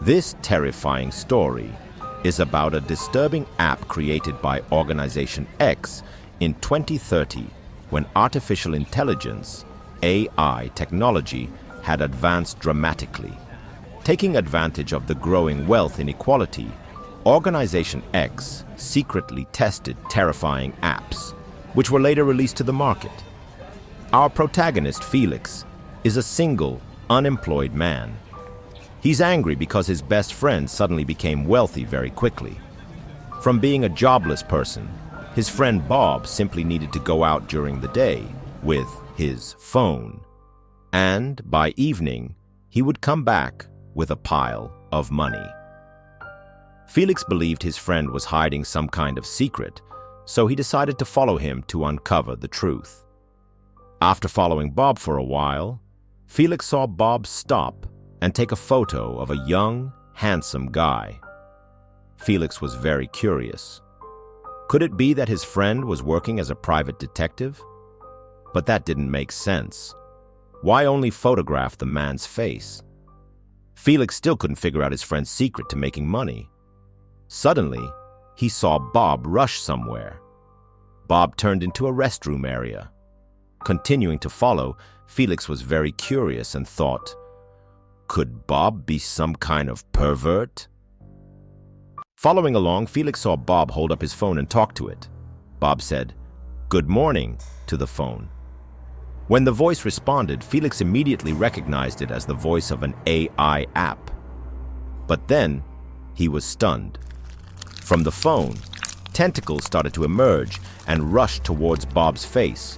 This terrifying story is about a disturbing app created by Organization X in 2030 when artificial intelligence, AI technology, had advanced dramatically. Taking advantage of the growing wealth inequality, Organization X secretly tested terrifying apps, which were later released to the market. Our protagonist, Felix, is a single, unemployed man. He's angry because his best friend suddenly became wealthy very quickly. From being a jobless person, his friend Bob simply needed to go out during the day with his phone. And by evening, he would come back with a pile of money. Felix believed his friend was hiding some kind of secret, so he decided to follow him to uncover the truth. After following Bob for a while, Felix saw Bob stop and take a photo of a young, handsome guy. Felix was very curious. Could it be that his friend was working as a private detective? But that didn't make sense. Why only photograph the man's face? Felix still couldn't figure out his friend's secret to making money. Suddenly, he saw Bob rush somewhere. Bob turned into a restroom area. Continuing to follow, Felix was very curious and thought, could Bob be some kind of pervert? Following along, Felix saw Bob hold up his phone and talk to it. Bob said, "Good morning," to the phone. When the voice responded, Felix immediately recognized it as the voice of an AI app. But then, he was stunned. From the phone, tentacles started to emerge and rush towards Bob's face.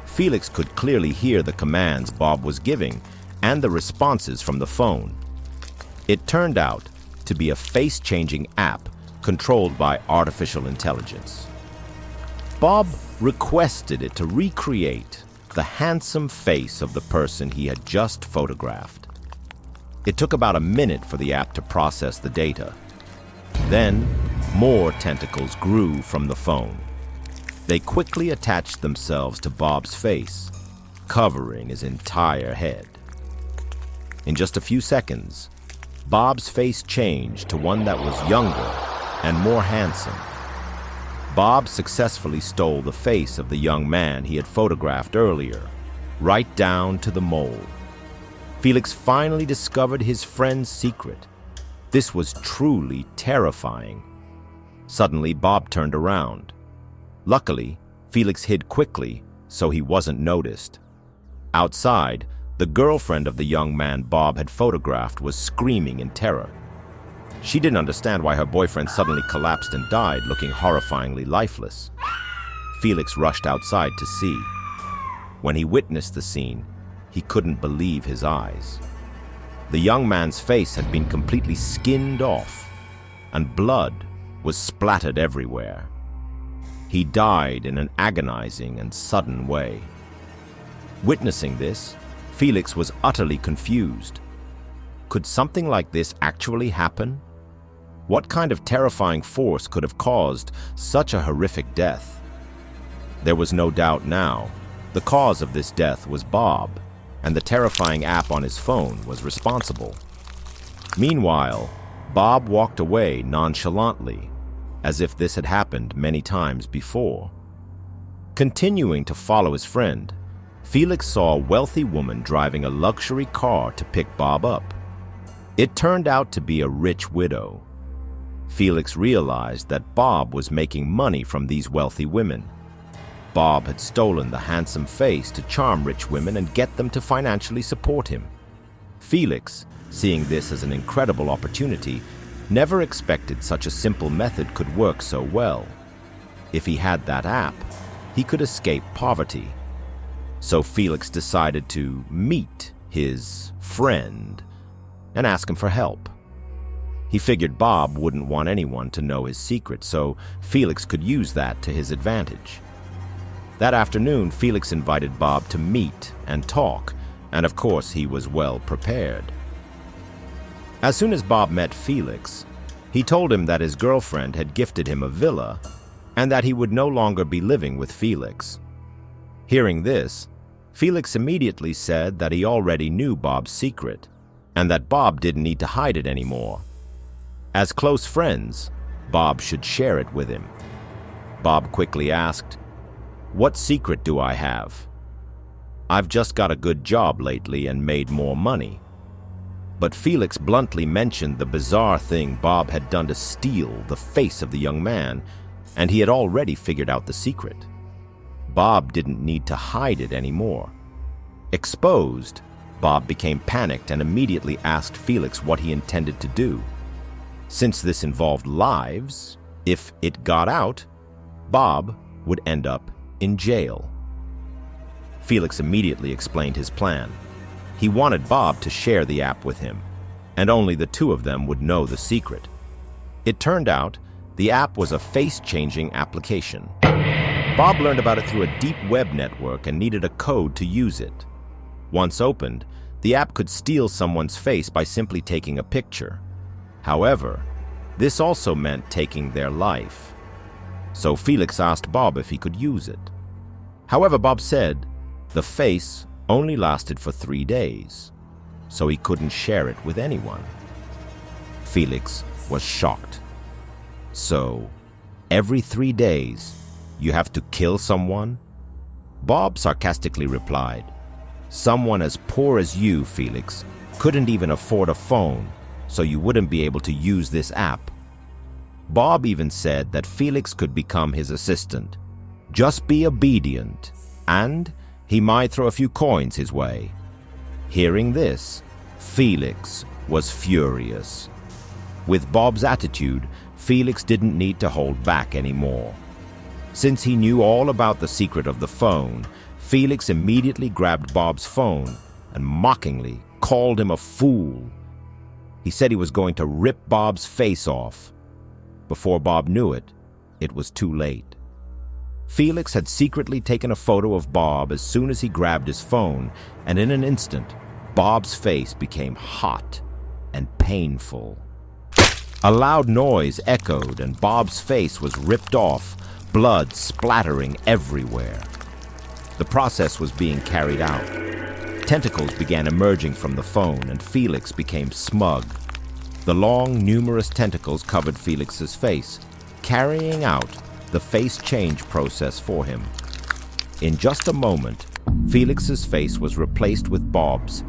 Felix could clearly hear the commands Bob was giving and the responses from the phone. It turned out to be a face-changing app controlled by artificial intelligence. Bob requested it to recreate the handsome face of the person he had just photographed. It took about a minute for the app to process the data. Then, more tentacles grew from the phone. They quickly attached themselves to Bob's face, covering his entire head. In just a few seconds, Bob's face changed to one that was younger and more handsome. Bob successfully stole the face of the young man he had photographed earlier, right down to the mole. Felix finally discovered his friend's secret. This was truly terrifying. Suddenly, Bob turned around. Luckily, Felix hid quickly, so he wasn't noticed. Outside, the girlfriend of the young man Bob had photographed was screaming in terror. She didn't understand why her boyfriend suddenly collapsed and died, looking horrifyingly lifeless. Felix rushed outside to see. When he witnessed the scene, he couldn't believe his eyes. The young man's face had been completely skinned off, and blood was splattered everywhere. He died in an agonizing and sudden way. Witnessing this, Felix was utterly confused. Could something like this actually happen? What kind of terrifying force could have caused such a horrific death? There was no doubt now. The cause of this death was Bob, and the terrifying app on his phone was responsible. Meanwhile, Bob walked away nonchalantly, as if this had happened many times before. Continuing to follow his friend, Felix saw a wealthy woman driving a luxury car to pick Bob up. It turned out to be a rich widow. Felix realized that Bob was making money from these wealthy women. Bob had stolen the handsome face to charm rich women and get them to financially support him. Felix, seeing this as an incredible opportunity, never expected such a simple method could work so well. If he had that app, he could escape poverty. So Felix decided to meet his friend and ask him for help. He figured Bob wouldn't want anyone to know his secret, so Felix could use that to his advantage. That afternoon, Felix invited Bob to meet and talk, and of course he was well prepared. As soon as Bob met Felix, he told him that his girlfriend had gifted him a villa and that he would no longer be living with Felix. Hearing this, Felix immediately said that he already knew Bob's secret. and that Bob didn't need to hide it anymore. As close friends, Bob should share it with him. Bob quickly asked, "What secret do I have? I've just got a good job lately and made more money." But Felix bluntly mentioned the bizarre thing Bob had done to steal the face of the young man, and he had already figured out the secret. Bob didn't need to hide it anymore. Exposed, Bob became panicked and immediately asked Felix what he intended to do. Since this involved lives, if it got out, Bob would end up in jail. Felix immediately explained his plan. He wanted Bob to share the app with him, and only the two of them would know the secret. It turned out the app was a face-changing application. Bob learned about it through a deep web network and needed a code to use it. Once opened, the app could steal someone's face by simply taking a picture. However, this also meant taking their life. So Felix asked Bob if he could use it. However, Bob said the face only lasted for 3 days, so he couldn't share it with anyone. Felix was shocked. "So, every 3 days, you have to kill someone?" Bob sarcastically replied, "Someone as poor as you, Felix, couldn't even afford a phone, so you wouldn't be able to use this app." Bob even said that Felix could become his assistant. Just be obedient, and he might throw a few coins his way. Hearing this, Felix was furious. With Bob's attitude, Felix didn't need to hold back anymore. Since he knew all about the secret of the phone, Felix immediately grabbed Bob's phone and mockingly called him a fool. He said he was going to rip Bob's face off. Before Bob knew it, it was too late. Felix had secretly taken a photo of Bob as soon as he grabbed his phone, and in an instant, Bob's face became hot and painful. A loud noise echoed, and Bob's face was ripped off, blood splattering everywhere. The process was being carried out. Tentacles began emerging from the phone, and Felix became smug. The long, numerous tentacles covered Felix's face, carrying out the face change process for him. In just a moment, Felix's face was replaced with Bob's.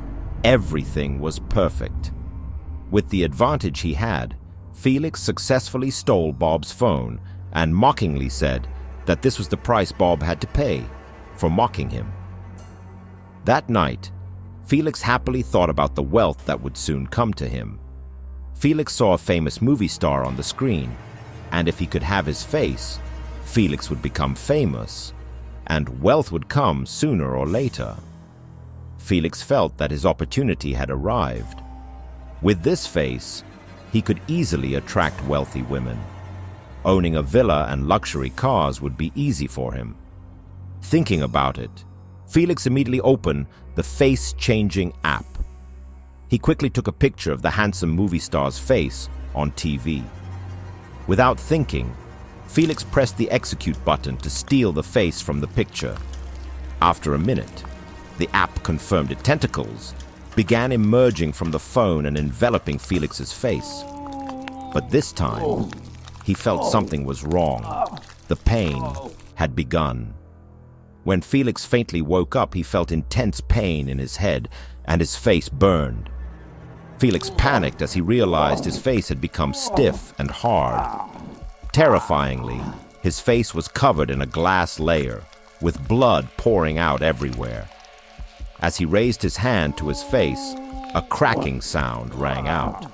Everything was perfect. With the advantage he had, Felix successfully stole Bob's phone and mockingly said that this was the price Bob had to pay for mocking him. That night, Felix happily thought about the wealth that would soon come to him. Felix saw a famous movie star on the screen, and if he could have his face, Felix would become famous, and wealth would come sooner or later. Felix felt that his opportunity had arrived. With this face, he could easily attract wealthy women. Owning a villa and luxury cars would be easy for him. Thinking about it, Felix immediately opened the face-changing app. He quickly took a picture of the handsome movie star's face on TV. Without thinking, Felix pressed the execute button to steal the face from the picture. After a minute, the app confirmed it. Tentacles began emerging from the phone and enveloping Felix's face. But this time, he felt something was wrong. The pain had begun. When Felix faintly woke up, he felt intense pain in his head and his face burned. Felix panicked as he realized his face had become stiff and hard. Terrifyingly, his face was covered in a glass layer, with blood pouring out everywhere. As he raised his hand to his face, a cracking sound rang out.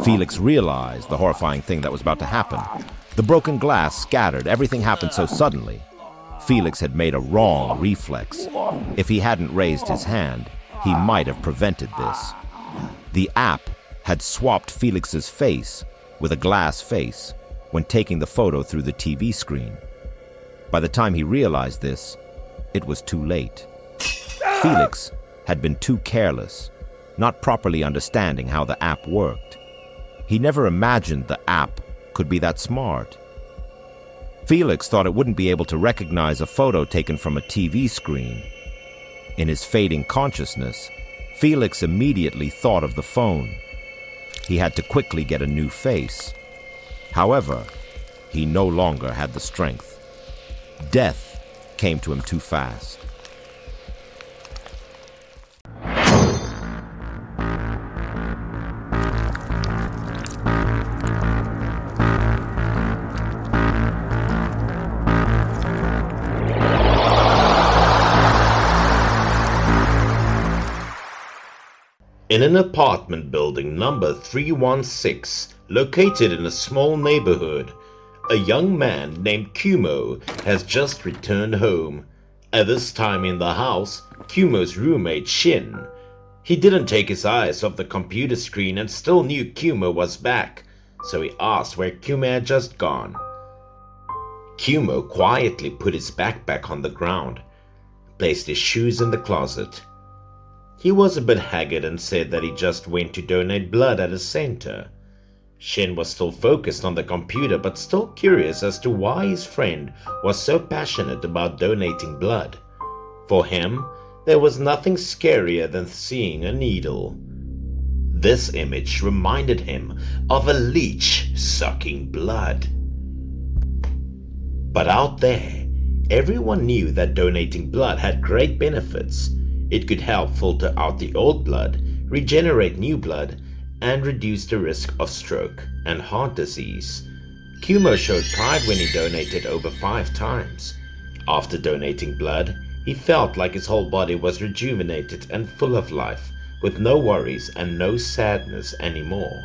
Felix realized the horrifying thing that was about to happen. The broken glass scattered. Everything happened so suddenly. Felix had made a wrong reflex. If he hadn't raised his hand, he might have prevented this. The app had swapped Felix's face with a glass face when taking the photo through the TV screen. By the time he realized this, it was too late. Felix had been too careless, not properly understanding how the app worked. He never imagined the app could be that smart. Felix thought it wouldn't be able to recognize a photo taken from a TV screen. In his fading consciousness, Felix immediately thought of the phone. He had to quickly get a new face. However, he no longer had the strength. Death came to him too fast. In an apartment building number 316, located in a small neighborhood, a young man named Kumo has just returned home. At this time in the house, Kumo's roommate Shin. He didn't take his eyes off the computer screen and still knew Kumo was back, so he asked where Kumo had just gone. Kumo quietly put his backpack on the ground, placed his shoes in the closet. He was a bit haggard and said that he just went to donate blood at a center. Shin was still focused on the computer but still curious as to why his friend was so passionate about donating blood. For him, there was nothing scarier than seeing a needle. This image reminded him of a leech sucking blood. But out there, everyone knew that donating blood had great benefits. It could help filter out the old blood, regenerate new blood, and reduce the risk of stroke and heart disease. Kumo showed pride when he donated over 5 times. After donating blood, he felt like his whole body was rejuvenated and full of life, with no worries and no sadness anymore.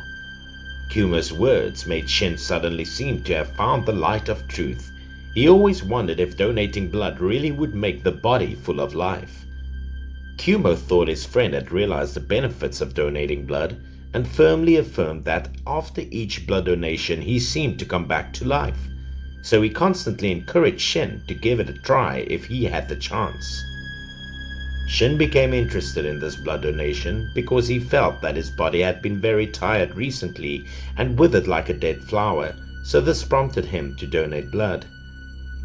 Kumo's words made Shin suddenly seem to have found the light of truth. He always wondered if donating blood really would make the body full of life. Kumo thought his friend had realized the benefits of donating blood and firmly affirmed that after each blood donation he seemed to come back to life, so he constantly encouraged Shin to give it a try if he had the chance. Shin became interested in this blood donation because he felt that his body had been very tired recently and withered like a dead flower, so this prompted him to donate blood.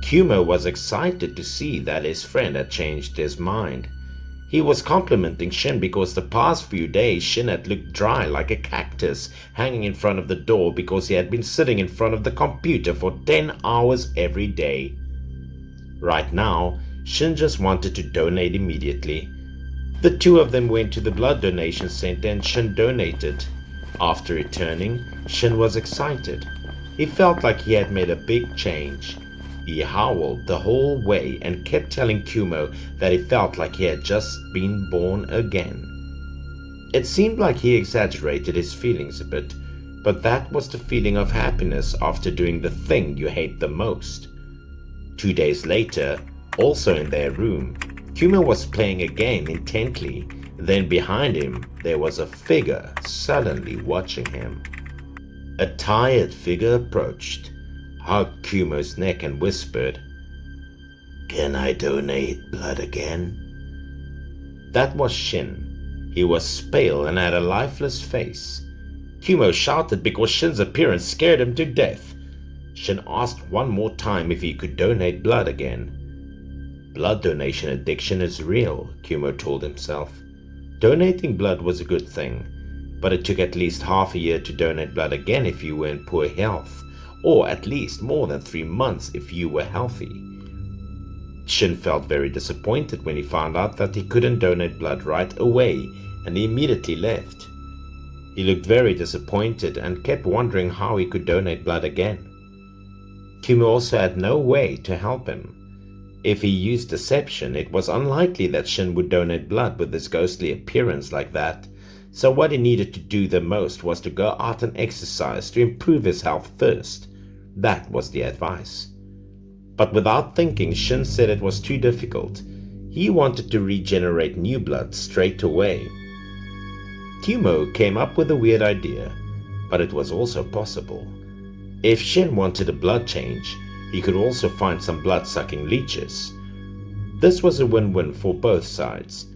Kumo was excited to see that his friend had changed his mind. He was complimenting Shin because the past few days Shin had looked dry like a cactus hanging in front of the door because he had been sitting in front of the computer for 10 hours every day. Right now, Shin just wanted to donate immediately. The two of them went to the blood donation center and Shin donated. After returning, Shin was excited. He felt like he had made a big change. He howled the whole way and kept telling Kumo that he felt like he had just been born again. It seemed like he exaggerated his feelings a bit, but that was the feeling of happiness after doing the thing you hate the most. 2 days later, also in their room, Kumo was playing a game intently. Then behind him, there was a figure suddenly watching him. A tired figure approached, hugged Kumo's neck and whispered, "Can I donate blood again?" That was Shin. He was pale and had a lifeless face. Kumo shouted because Shin's appearance scared him to death. Shin asked one more time if he could donate blood again. Blood donation addiction is real, Kumo told himself. Donating blood was a good thing, but it took at least half a year to donate blood again if you were in poor health, or at least more than 3 months if you were healthy. Shin felt very disappointed when he found out that he couldn't donate blood right away, and he immediately left. He looked very disappointed and kept wondering how he could donate blood again. Kumo also had no way to help him. If he used deception, it was unlikely that Shin would donate blood with his ghostly appearance like that. So what he needed to do the most was to go out and exercise to improve his health first. That was the advice. But without thinking, Shin said it was too difficult. He wanted to regenerate new blood straight away. Kumo came up with a weird idea, but it was also possible. If Shin wanted a blood change, he could also find some blood-sucking leeches. This was a win-win for both sides.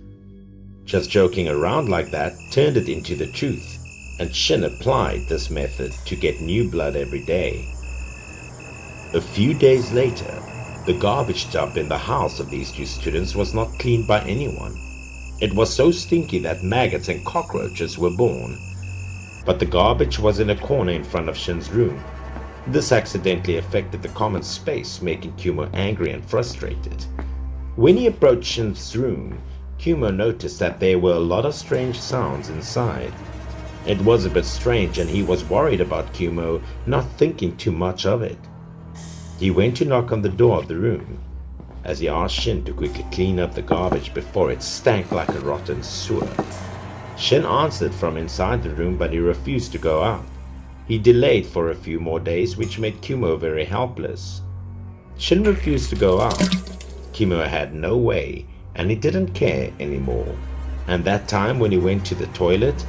Just joking around like that turned it into the truth, and Shin applied this method to get new blood every day. A few days later, the garbage dump in the house of these two students was not cleaned by anyone. It was so stinky that maggots and cockroaches were born. But the garbage was in a corner in front of Shin's room. This accidentally affected the common space, making Kumo angry and frustrated. When he approached Shin's room, Kumo noticed that there were a lot of strange sounds inside. It was a bit strange and he was worried about Kumo not thinking too much of it. He went to knock on the door of the room, as he asked Shin to quickly clean up the garbage before it stank like a rotten sewer. Shin answered from inside the room, but he refused to go out. He delayed for a few more days, which made Kumo very helpless. Shin refused to go out. Kumo had no way, and he didn't care anymore. And that time when he went to the toilet,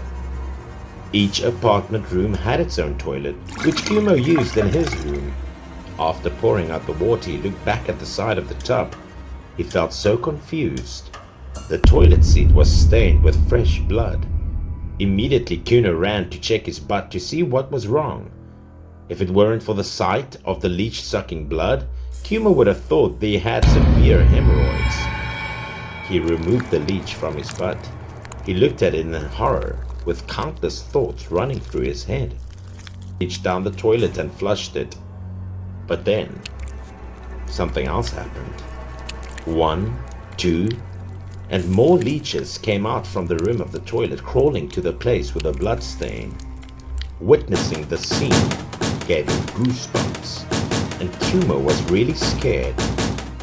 each apartment room had its own toilet, which Kumo used in his room. After pouring out the water, he looked back at the side of the tub. He felt so confused. The toilet seat was stained with fresh blood. Immediately, Kuno ran to check his butt to see what was wrong. If it weren't for the sight of the leech sucking blood, Kumo would have thought they had severe hemorrhoids. He removed the leech from his butt. He looked at it in horror, with countless thoughts running through his head. He reached down the toilet and flushed it. But then, something else happened. 1, 2, and more leeches came out from the rim of the toilet, crawling to the place with a blood stain. Witnessing the scene gave him goosebumps, and Kumo was really scared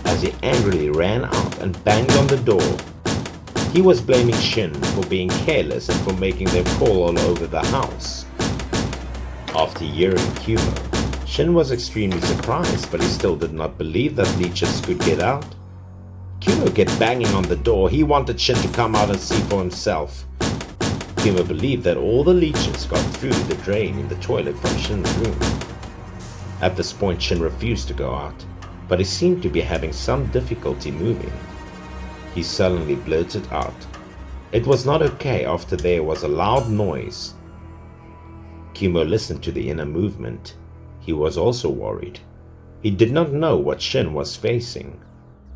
as he angrily ran out and banged on the door. He was blaming Shin for being careless and for making them crawl all over the house. After hearing Kumo, Shin was extremely surprised, but he still did not believe that leeches could get out. Kumo kept banging on the door. He wanted Shin to come out and see for himself. Kumo believed that all the leeches got through the drain in the toilet from Shin's room. At this point, Shin refused to go out, but he seemed to be having some difficulty moving. He suddenly blurted out, "It was not okay," after there was a loud noise. Kumo listened to the inner movement. He was also worried. He did not know what Shin was facing.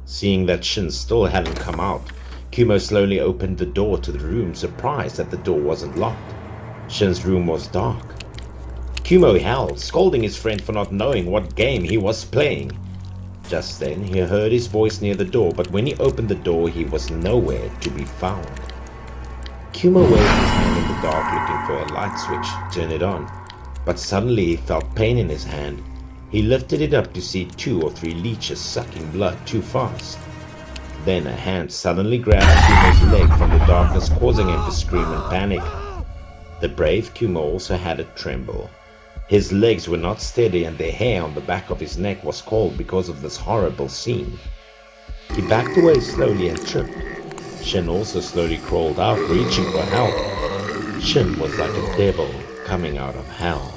Seeing that Shin still hadn't come out, Kumo slowly opened the door to the room, surprised that the door wasn't locked. Shin's room was dark. Kumo howled, scolding his friend for not knowing what game he was playing. Just then he heard his voice near the door, but when he opened the door, he was nowhere to be found. Kumo waved his hand in the dark looking for a light switch to turn it on, but suddenly he felt pain in his hand. He lifted it up to see 2 or 3 leeches sucking blood too fast. Then a hand suddenly grabbed Kumo's leg from the darkness, causing him to scream in panic. The brave Kumo also had a tremble. His legs were not steady and the hair on the back of his neck was cold because of this horrible scene. He backed away slowly and tripped. Shin also slowly crawled out, reaching for help. Shin was like a devil coming out of hell.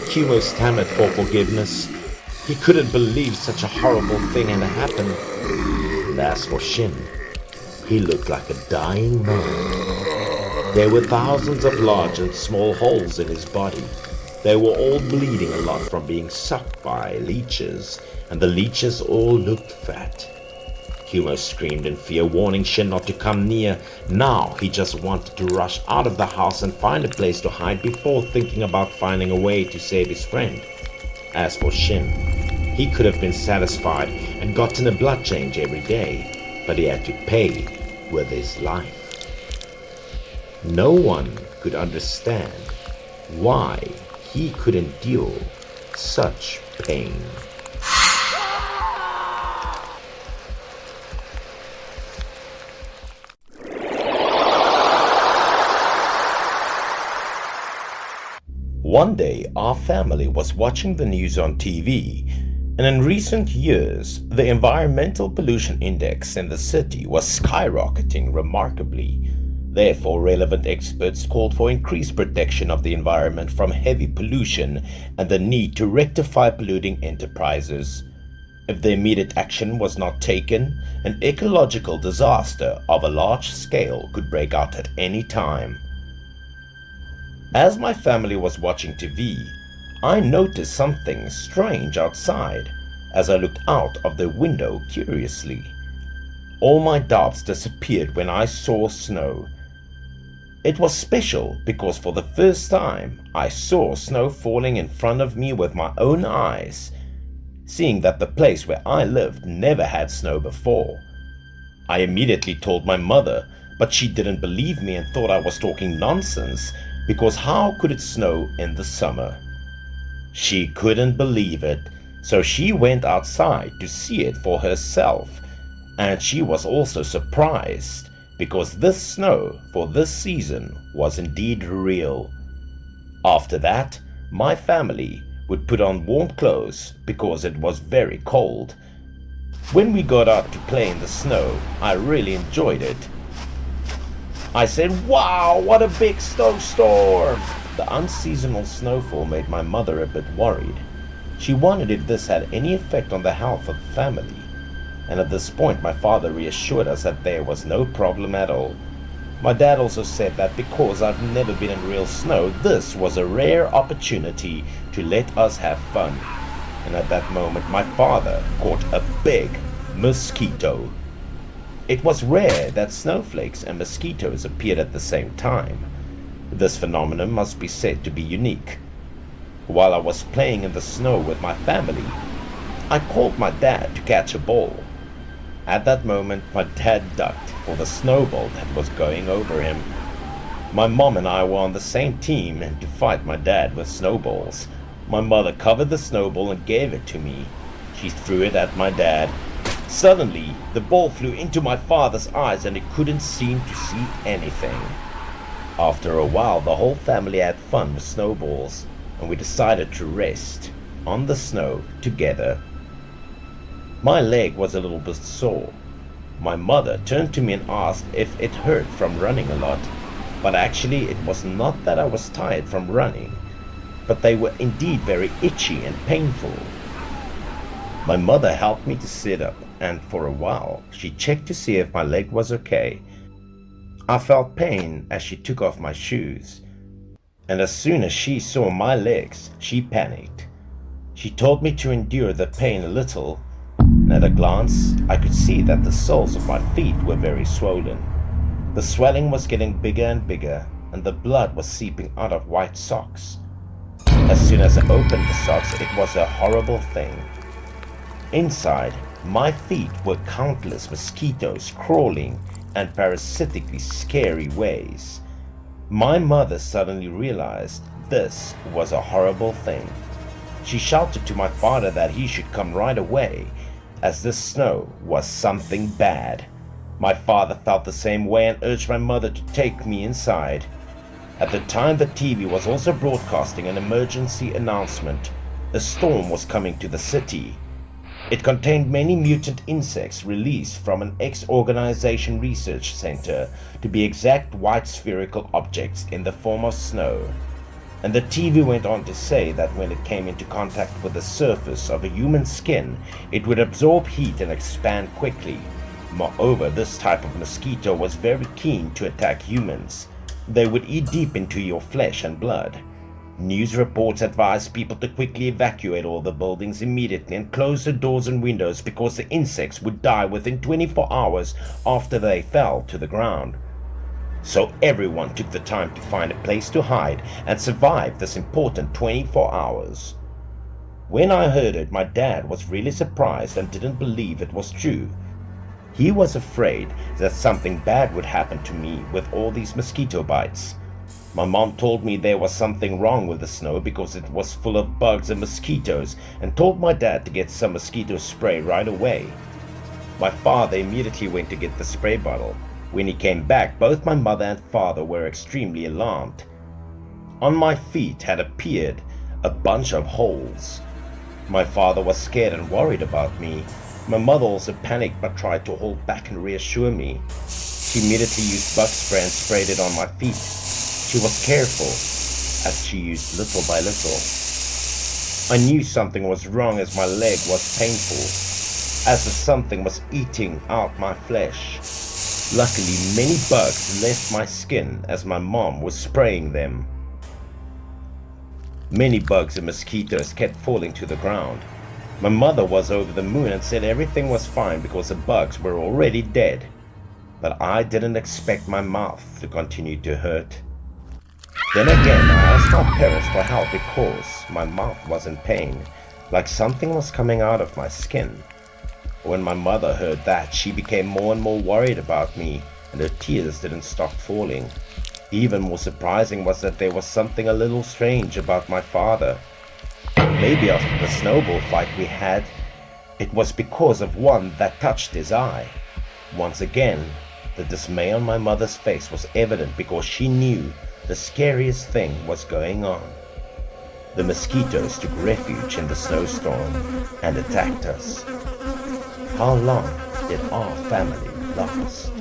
Kumo stammered for forgiveness. He couldn't believe such a horrible thing had happened. And as for Shin, he looked like a dying man. There were thousands of large and small holes in his body. They were all bleeding a lot from being sucked by leeches, and the leeches all looked fat. Kumo screamed in fear, warning Shin not to come near. Now he just wanted to rush out of the house and find a place to hide before thinking about finding a way to save his friend. As for Shin, he could have been satisfied and gotten a blood change every day, but he had to pay with his life. No one could understand why he could endure such pain. One day, our family was watching the news on TV, and in recent years, the environmental pollution index in the city was skyrocketing remarkably. Therefore, relevant experts called for increased protection of the environment from heavy pollution and the need to rectify polluting enterprises. If the immediate action was not taken, an ecological disaster of a large scale could break out at any time. As my family was watching TV, I noticed something strange outside as I looked out of the window curiously. All my doubts disappeared when I saw snow. It was special because for the first time I saw snow falling in front of me with my own eyes, seeing that the place where I lived never had snow before. I immediately told my mother, but she didn't believe me and thought I was talking nonsense, because how could it snow in the summer? She couldn't believe it, so she went outside to see it for herself, and she was also surprised because this snow for this season was indeed real. After that, my family would put on warm clothes because it was very cold. When we got out to play in the snow, I really enjoyed it. I said, "Wow, what a big snowstorm!" The unseasonal snowfall made my mother a bit worried. She wondered if this had any effect on the health of the family. And at this point my father reassured us that there was no problem at all. My dad also said that because I've never been in real snow, this was a rare opportunity to let us have fun. And at that moment my father caught a big mosquito. It was rare that snowflakes and mosquitoes appeared at the same time. This phenomenon must be said to be unique. While I was playing in the snow with my family, I called my dad to catch a ball. At that moment, my dad ducked for the snowball that was going over him. My mom and I were on the same team and to fight my dad with snowballs. My mother covered the snowball and gave it to me. She threw it at my dad. Suddenly, the ball flew into my father's eyes and he couldn't seem to see anything. After a while, the whole family had fun with snowballs, and we decided to rest on the snow together. My leg was a little bit sore. My mother turned to me and asked if it hurt from running a lot, but actually it was not that I was tired from running, but they were indeed very itchy and painful. My mother helped me to sit up, and for a while she checked to see if my leg was okay. I felt pain as she took off my shoes, and as soon as she saw my legs, she panicked. She told me to endure the pain a little, and at a glance I could see that the soles of my feet were very swollen. The swelling was getting bigger and bigger, and the blood was seeping out of white socks. As soon as I opened the socks, it was a horrible thing. Inside my feet were countless mosquitoes crawling in parasitically scary ways. My mother suddenly realized this was a horrible thing. She shouted to my father that he should come right away, as this snow was something bad. My father felt the same way and urged my mother to take me inside. At the time, the TV was also broadcasting an emergency announcement. A storm was coming to the city. It contained many mutant insects released from an X-organization research center, to be exact white spherical objects in the form of snow. And the TV went on to say that when it came into contact with the surface of a human skin, it would absorb heat and expand quickly. Moreover, this type of mosquito was very keen to attack humans. They would eat deep into your flesh and blood. News reports advised people to quickly evacuate all the buildings immediately and close the doors and windows because the insects would die within 24 hours after they fell to the ground. So everyone took the time to find a place to hide and survive this important 24 hours. When I heard it, my dad was really surprised and didn't believe it was true. He was afraid that something bad would happen to me with all these mosquito bites. My mom told me there was something wrong with the snow because it was full of bugs and mosquitoes, and told my dad to get some mosquito spray right away. My father immediately went to get the spray bottle. When he came back, both my mother and father were extremely alarmed. On my feet had appeared a bunch of holes. My father was scared and worried about me. My mother also panicked but tried to hold back and reassure me. She immediately used bug spray and sprayed it on my feet. She was careful, as she used little by little. I knew something was wrong as my leg was painful, as if something was eating out my flesh. Luckily, many bugs left my skin as my mom was spraying them. Many bugs and mosquitoes kept falling to the ground. My mother was over the moon and said everything was fine because the bugs were already dead. But I didn't expect my mouth to continue to hurt. Then again, I asked my parents for help because my mouth was in pain, like something was coming out of my skin. When my mother heard that, she became more and more worried about me, and her tears didn't stop falling. Even more surprising was that there was something a little strange about my father. Maybe after the snowball fight we had, it was because of one that touched his eye. Once again, the dismay on my mother's face was evident because she knew the scariest thing was going on. The mosquitoes took refuge in the snowstorm and attacked us. How long did our family last?